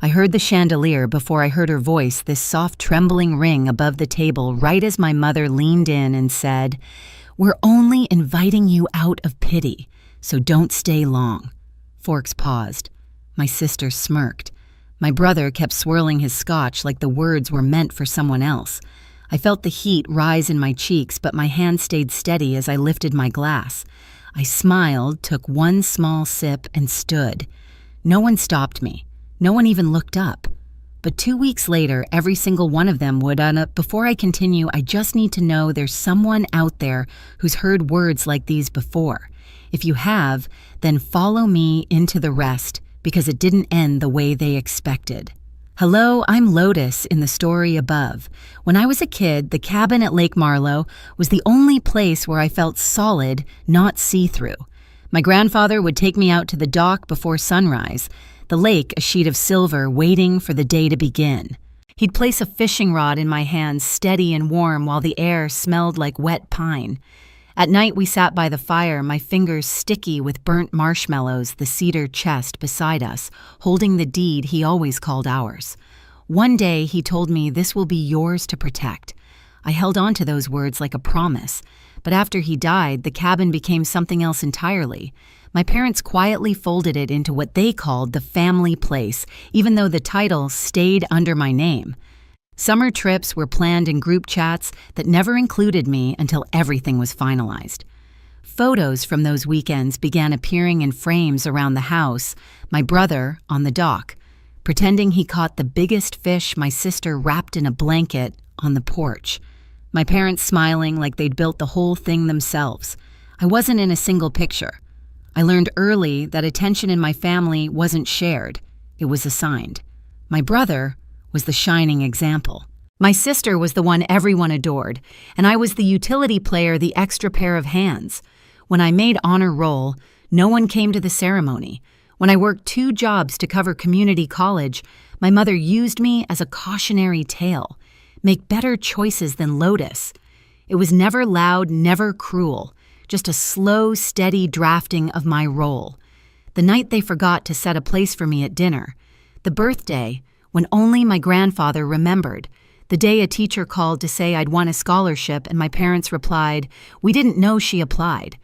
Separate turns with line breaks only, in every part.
I heard the chandelier before I heard her voice, this soft trembling ring above the table right as my mother leaned in and said, "We're only inviting you out of pity, so don't stay long." Forks paused. My sister smirked. My brother kept swirling his scotch like the words were meant for someone else. I felt the heat rise in my cheeks, but my hand stayed steady as I lifted my glass. I smiled, took one small sip, and stood. No one stopped me. No one even looked up. But 2 weeks later, every single one of them would. Before I continue, I just need to know there's someone out there who's heard words like these before. If you have, then follow me into the rest, because it didn't end the way they expected. Hello, I'm Lotus in the story above. When I was a kid, the cabin at Lake Marlowe was the only place where I felt solid, not see-through. My grandfather would take me out to the dock before sunrise, the lake a sheet of silver waiting for the day to begin. He'd place a fishing rod in my hands, steady and warm, while the air smelled like wet pine. At night we sat by the fire, my fingers sticky with burnt marshmallows, the cedar chest beside us, holding the deed he always called ours. One day he told me this will be yours to protect. I held on to those words like a promise, but after he died, the cabin became something else entirely. My parents quietly folded it into what they called the family place, even though the title stayed under my name. Summer trips were planned in group chats that never included me until everything was finalized. Photos from those weekends began appearing in frames around the house, my brother on the dock, pretending he caught the biggest fish, my sister wrapped in a blanket on the porch, my parents smiling like they'd built the whole thing themselves. I wasn't in a single picture. I learned early that attention in my family wasn't shared, it was assigned. My brother was the shining example. My sister was the one everyone adored, and I was the utility player, the extra pair of hands. When I made honor roll, no one came to the ceremony. When I worked 2 jobs to cover community college, my mother used me as a cautionary tale. Make better choices than Lotus. It was never loud, never cruel, just a slow, steady drafting of my role. The night they forgot to set a place for me at dinner. The birthday, when only my grandfather remembered. The day a teacher called to say I'd won a scholarship and my parents replied, "We didn't know she applied."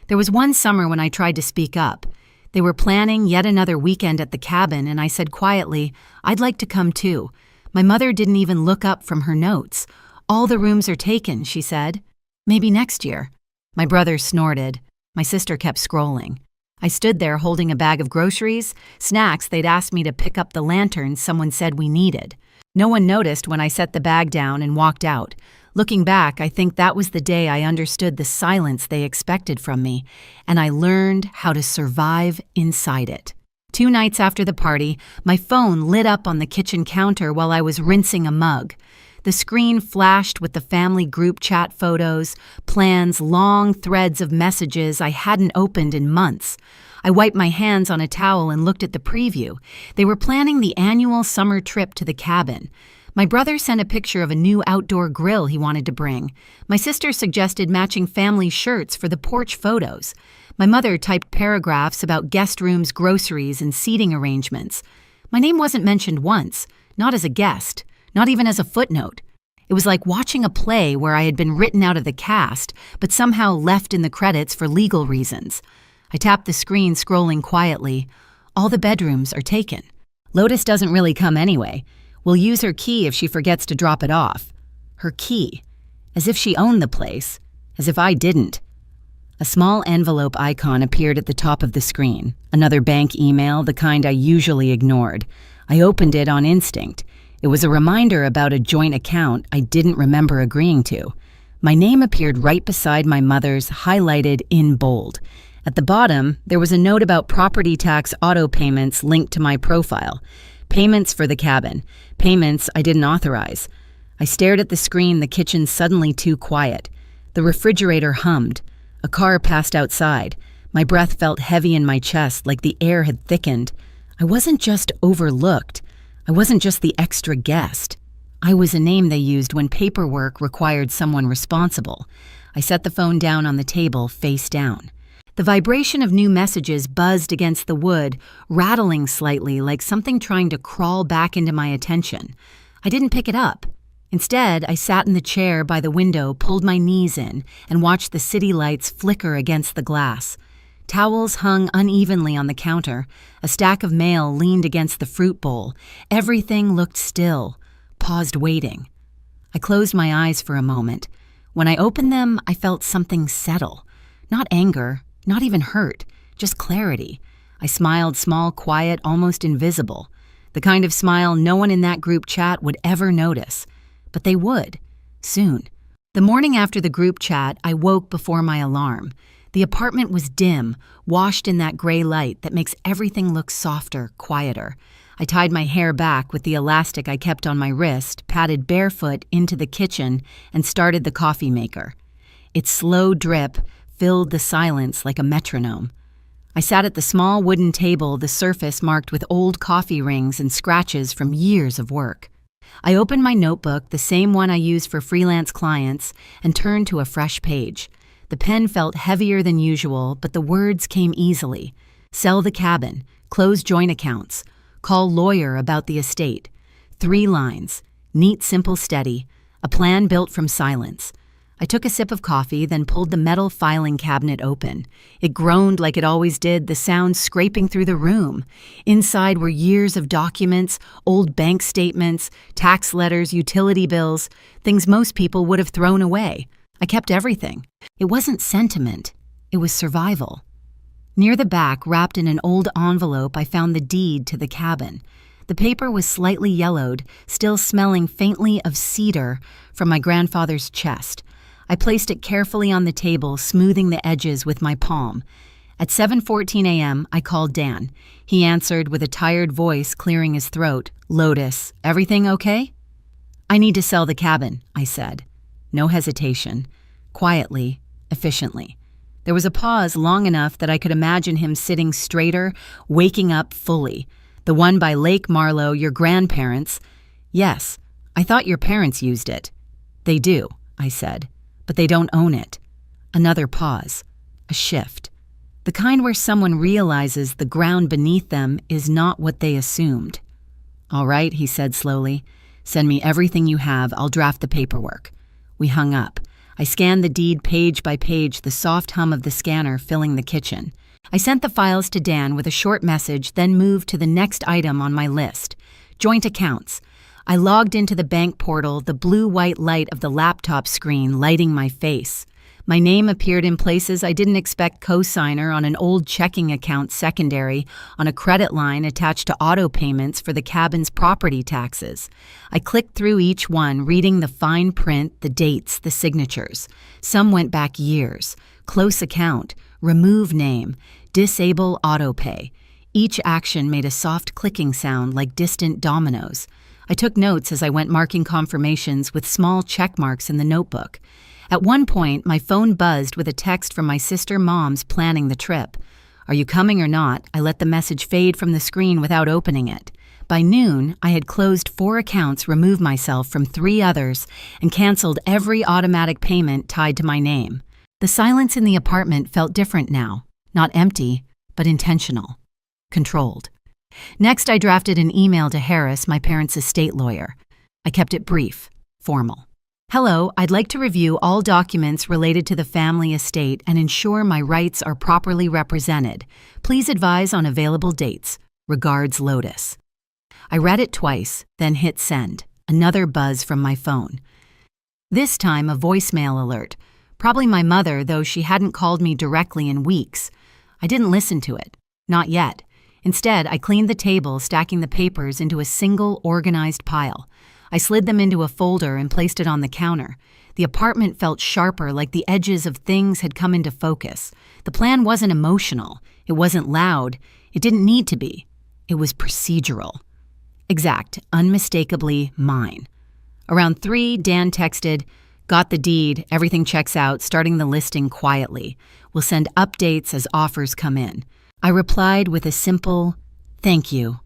There was one summer when I tried to speak up. They were planning yet another weekend at the cabin and I said quietly, "I'd like to come too." My mother didn't even look up from her notes. "All the rooms are taken," she said. "Maybe next year." My brother snorted. My sister kept scrolling. I stood there holding a bag of groceries, snacks they'd asked me to pick up, the lanterns someone said we needed. No one noticed when I set the bag down and walked out. Looking back, I think that was the day I understood the silence they expected from me, and I learned how to survive inside it. 2 nights after the party, my phone lit up on the kitchen counter while I was rinsing a mug. The screen flashed with the family group chat photos, plans, long threads of messages I hadn't opened in months. I wiped my hands on a towel and looked at the preview. They were planning the annual summer trip to the cabin. My brother sent a picture of a new outdoor grill he wanted to bring. My sister suggested matching family shirts for the porch photos. My mother typed paragraphs about guest rooms, groceries, and seating arrangements. My name wasn't mentioned once, not as a guest. Not even as a footnote. It was like watching a play where I had been written out of the cast, but somehow left in the credits for legal reasons. I tapped the screen, scrolling quietly. All the bedrooms are taken. Lotus doesn't really come anyway. We'll use her key if she forgets to drop it off. Her key. As if she owned the place. As if I didn't. A small envelope icon appeared at the top of the screen. Another bank email, the kind I usually ignored. I opened it on instinct. It was a reminder about a joint account I didn't remember agreeing to. My name appeared right beside my mother's, highlighted in bold. At the bottom, there was a note about property tax auto payments linked to my profile. Payments for the cabin. Payments I didn't authorize. I stared at the screen, the kitchen suddenly too quiet. The refrigerator hummed. A car passed outside. My breath felt heavy in my chest, like the air had thickened. I wasn't just overlooked. I wasn't just the extra guest. I was a name they used when paperwork required someone responsible. I set the phone down on the table, face down. The vibration of new messages buzzed against the wood, rattling slightly like something trying to crawl back into my attention. I didn't pick it up. Instead, I sat in the chair by the window, pulled my knees in, and watched the city lights flicker against the glass. Towels hung unevenly on the counter. A stack of mail leaned against the fruit bowl. Everything looked still, paused waiting. I closed my eyes for a moment. When I opened them, I felt something settle. Not anger, not even hurt, just clarity. I smiled small, quiet, almost invisible. The kind of smile no one in that group chat would ever notice. But they would, soon. The morning after the group chat, I woke before my alarm. The apartment was dim, washed in that gray light that makes everything look softer, quieter. I tied my hair back with the elastic I kept on my wrist, padded barefoot into the kitchen, and started the coffee maker. Its slow drip filled the silence like a metronome. I sat at the small wooden table, the surface marked with old coffee rings and scratches from years of work. I opened my notebook, the same one I use for freelance clients, and turned to a fresh page. The pen felt heavier than usual, but the words came easily. Sell the cabin, close joint accounts, call lawyer about the estate. 3 lines, neat, simple, steady, a plan built from silence. I took a sip of coffee, then pulled the metal filing cabinet open. It groaned like it always did, the sound scraping through the room. Inside were years of documents, old bank statements, tax letters, utility bills, things most people would have thrown away. I kept everything. It wasn't sentiment, it was survival. Near the back, wrapped in an old envelope, I found the deed to the cabin. The paper was slightly yellowed, still smelling faintly of cedar from my grandfather's chest. I placed it carefully on the table, smoothing the edges with my palm. At 7:14 a.m., I called Dan. He answered with a tired voice clearing his throat. "Lotus, everything okay?" "I need to sell the cabin," I said. No hesitation. Quietly, efficiently. There was a pause long enough that I could imagine him sitting straighter, waking up fully. "The one by Lake Marlowe, your grandparents." "Yes, I thought your parents used it." "They do," I said. "But they don't own it." Another pause. A shift. The kind where someone realizes the ground beneath them is not what they assumed. "All right," he said slowly. "Send me everything you have. I'll draft the paperwork." We hung up. I scanned the deed page by page, the soft hum of the scanner filling the kitchen. I sent the files to Dan with a short message, then moved to the next item on my list. Joint accounts. I logged into the bank portal, the blue-white light of the laptop screen lighting my face. My name appeared in places I didn't expect. Co-signer on an old checking account secondary, on a credit line attached to auto payments for the cabin's property taxes. I clicked through each one, reading the fine print, the dates, the signatures. Some went back years. Close account, remove name, disable auto pay. Each action made a soft clicking sound like distant dominoes. I took notes as I went, marking confirmations with small check marks in the notebook. At one point, my phone buzzed with a text from my sister Mom's planning the trip. "Are you coming or not?" I let the message fade from the screen without opening it. By noon, I had closed 4 accounts, removed myself from 3 others, and canceled every automatic payment tied to my name. The silence in the apartment felt different now. Not empty, but intentional. Controlled. Next, I drafted an email to Harris, my parents' estate lawyer. I kept it brief, formal. "Hello, I'd like to review all documents related to the family estate and ensure my rights are properly represented. Please advise on available dates. Regards, Lotus." I read it twice, then hit send. Another buzz from my phone. This time, a voicemail alert. Probably my mother, though she hadn't called me directly in weeks. I didn't listen to it. Not yet. Instead, I cleaned the table, stacking the papers into a single, organized pile. I slid them into a folder and placed it on the counter. The apartment felt sharper, like the edges of things had come into focus. The plan wasn't emotional. It wasn't loud. It didn't need to be. It was procedural. Exact, unmistakably mine. Around 3, Dan texted, "Got the deed, everything checks out, starting the listing quietly. We'll send updates as offers come in." I replied with a simple, "Thank you."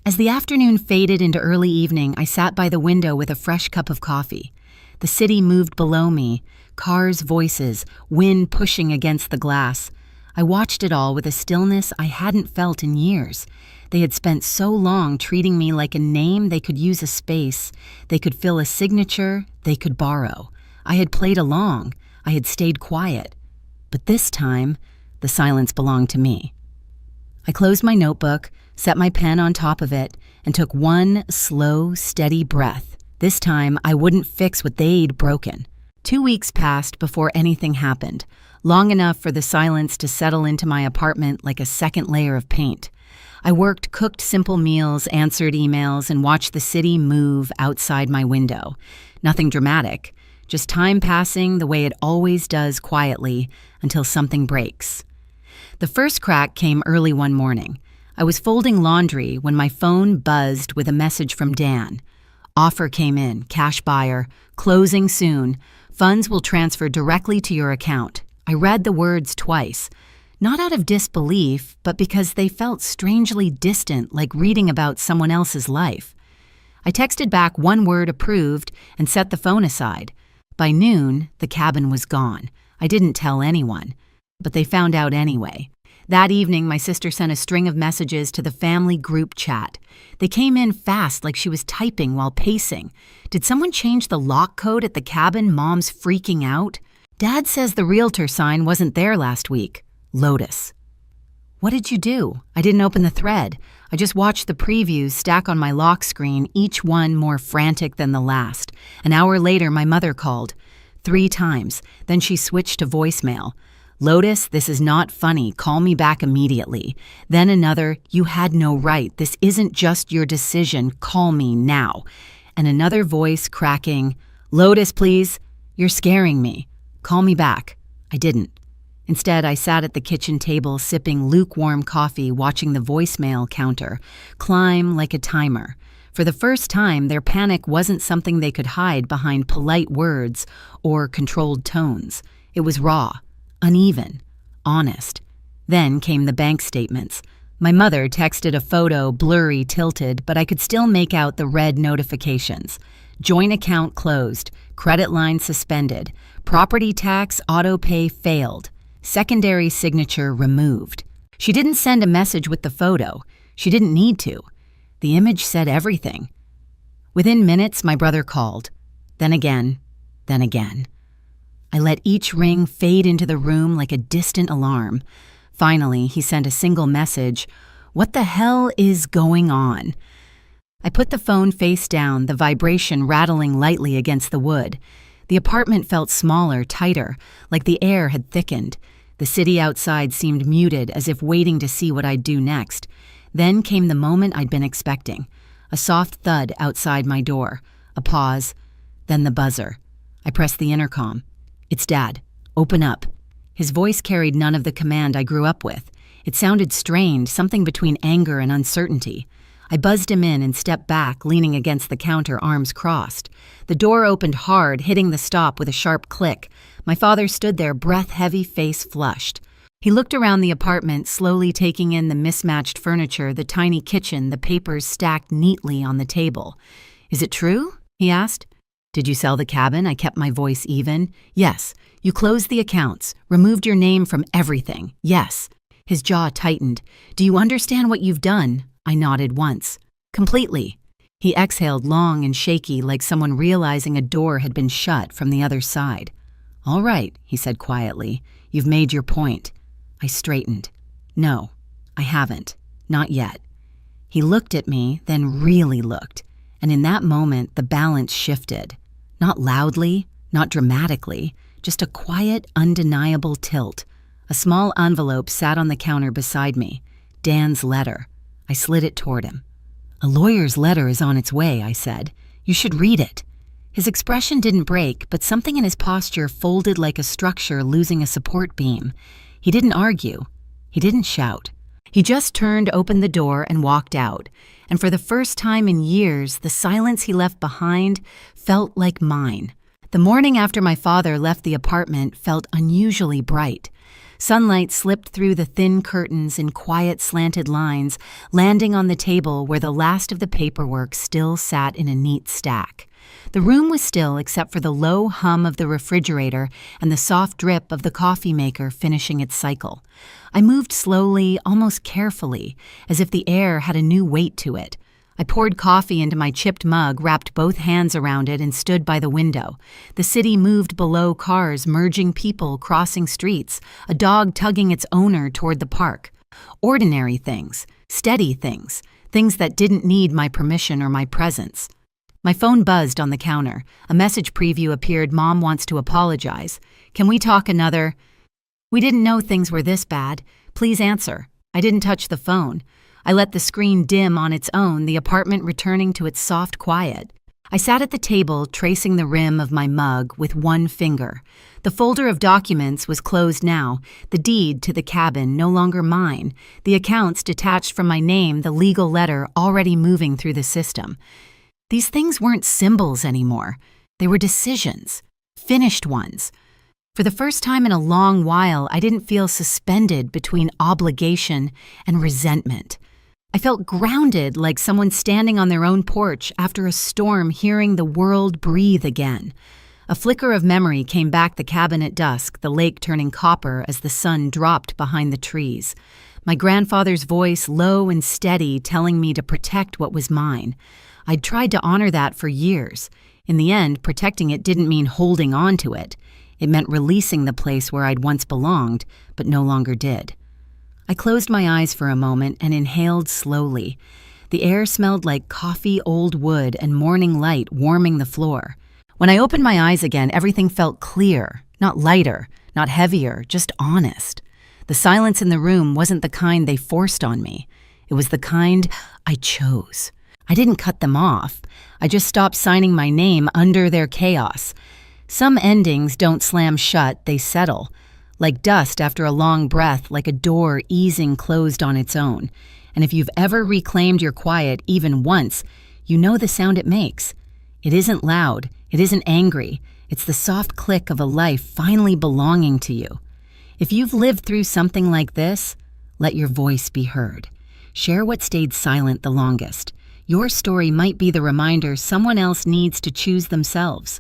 As the afternoon faded into early evening, I sat by the window with a fresh cup of coffee. The city moved below me, cars' voices, wind pushing against the glass. I watched it all with a stillness I hadn't felt in years. They had spent so long treating me like a name they could use a space, they could fill a signature, they could borrow. I had played along, I had stayed quiet. But this time, the silence belonged to me. I closed my notebook, set my pen on top of it, and took one slow, steady breath. This time, I wouldn't fix what they'd broken. 2 weeks passed before anything happened, long enough for the silence to settle into my apartment like a second layer of paint. I worked, cooked simple meals, answered emails, and watched the city move outside my window. Nothing dramatic, just time passing the way it always does quietly until something breaks. The first crack came early one morning. I was folding laundry when my phone buzzed with a message from Dan. Offer came in, cash buyer, closing soon. Funds will transfer directly to your account. I read the words twice, not out of disbelief, but because they felt strangely distant, like reading about someone else's life. I texted back one word approved and set the phone aside. By noon, the cabin was gone. I didn't tell anyone, but they found out anyway. That evening, my sister sent a string of messages to the family group chat. They came in fast, like she was typing while pacing. Did someone change the lock code at the cabin? Mom's freaking out. Dad says the realtor sign wasn't there last week. Lotus. What did you do? I didn't open the thread. I just watched the previews stack on my lock screen, each one more frantic than the last. An hour later, my mother called. 3 times. Then she switched to voicemail. Lotus, this is not funny. Call me back immediately. Then another, you had no right. This isn't just your decision. Call me now. And another voice cracking, Lotus, please. You're scaring me. Call me back. I didn't. Instead, I sat at the kitchen table sipping lukewarm coffee, watching the voicemail counter climb like a timer. For the first time, their panic wasn't something they could hide behind polite words or controlled tones. It was raw, uneven, honest. Then came the bank statements. My mother texted a photo, blurry, tilted, but I could still make out the red notifications. Joint account closed, credit line suspended, property tax auto pay failed, secondary signature removed. She didn't send a message with the photo. She didn't need to. The image said everything. Within minutes, my brother called. Then again, then again. I let each ring fade into the room like a distant alarm. Finally, he sent a single message. What the hell is going on? I put the phone face down, the vibration rattling lightly against the wood. The apartment felt smaller, tighter, like the air had thickened. The city outside seemed muted, as if waiting to see what I'd do next. Then came the moment I'd been expecting. A soft thud outside my door. A pause. Then the buzzer. I pressed the intercom. It's Dad. Open up. His voice carried none of the command I grew up with. It sounded strained, something between anger and uncertainty. I buzzed him in and stepped back, leaning against the counter, arms crossed. The door opened hard, hitting the stop with a sharp click. My father stood there, breath heavy, face flushed. He looked around the apartment, slowly taking in the mismatched furniture, the tiny kitchen, the papers stacked neatly on the table. Is it true? He asked. Did you sell the cabin? I kept my voice even. Yes. You closed the accounts, removed your name from everything. Yes. His jaw tightened. Do you understand what you've done? I nodded once. Completely. He exhaled long and shaky, like someone realizing a door had been shut from the other side. All right, he said quietly. You've made your point. I straightened. No, I haven't. Not yet. He looked at me, then really looked. And in that moment, the balance shifted. Not loudly, not dramatically, just a quiet, undeniable tilt. A small envelope sat on the counter beside me. Dan's letter. I slid it toward him. A lawyer's letter is on its way, I said. You should read it. His expression didn't break, but something in his posture folded like a structure losing a support beam. He didn't argue. He didn't shout. He just turned, opened the door, and walked out. And for the first time in years, the silence he left behind felt like mine. The morning after my father left the apartment felt unusually bright. Sunlight slipped through the thin curtains in quiet slanted lines, landing on the table where the last of the paperwork still sat in a neat stack. The room was still except for the low hum of the refrigerator and the soft drip of the coffee maker finishing its cycle. I moved slowly, almost carefully, as if the air had a new weight to it. I poured coffee into my chipped mug, wrapped both hands around it, and stood by the window. The city moved below cars, merging people, crossing streets, a dog tugging its owner toward the park. Ordinary things, steady things, things that didn't need my permission or my presence. My phone buzzed on the counter. A message preview appeared. Mom wants to apologize. Can we talk another? We didn't know things were this bad. Please answer. I didn't touch the phone. I let the screen dim on its own, the apartment returning to its soft quiet. I sat at the table, tracing the rim of my mug with one finger. The folder of documents was closed now, the deed to the cabin no longer mine, the accounts detached from my name, the legal letter already moving through the system. These things weren't symbols anymore. They were decisions, finished ones. For the first time in a long while, I didn't feel suspended between obligation and resentment. I felt grounded, like someone standing on their own porch after a storm, hearing the world breathe again. A flicker of memory came back, the cabin at dusk, the lake turning copper as the sun dropped behind the trees. My grandfather's voice, low and steady, telling me to protect what was mine. I'd tried to honor that for years. In the end, protecting it didn't mean holding on to it. It meant releasing the place where I'd once belonged, but no longer did. I closed my eyes for a moment and inhaled slowly. The air smelled like coffee, old wood, and morning light warming the floor. When I opened my eyes again, everything felt clear, not lighter, not heavier, just honest. The silence in the room wasn't the kind they forced on me. It was the kind I chose. I didn't cut them off. I just stopped signing my name under their chaos. Some endings don't slam shut, they settle. Like dust after a long breath, like a door easing closed on its own. And if you've ever reclaimed your quiet even once, you know the sound it makes. It isn't loud, it isn't angry. It's the soft click of a life finally belonging to you. If you've lived through something like this, let your voice be heard. Share what stayed silent the longest. Your story might be the reminder someone else needs to choose themselves.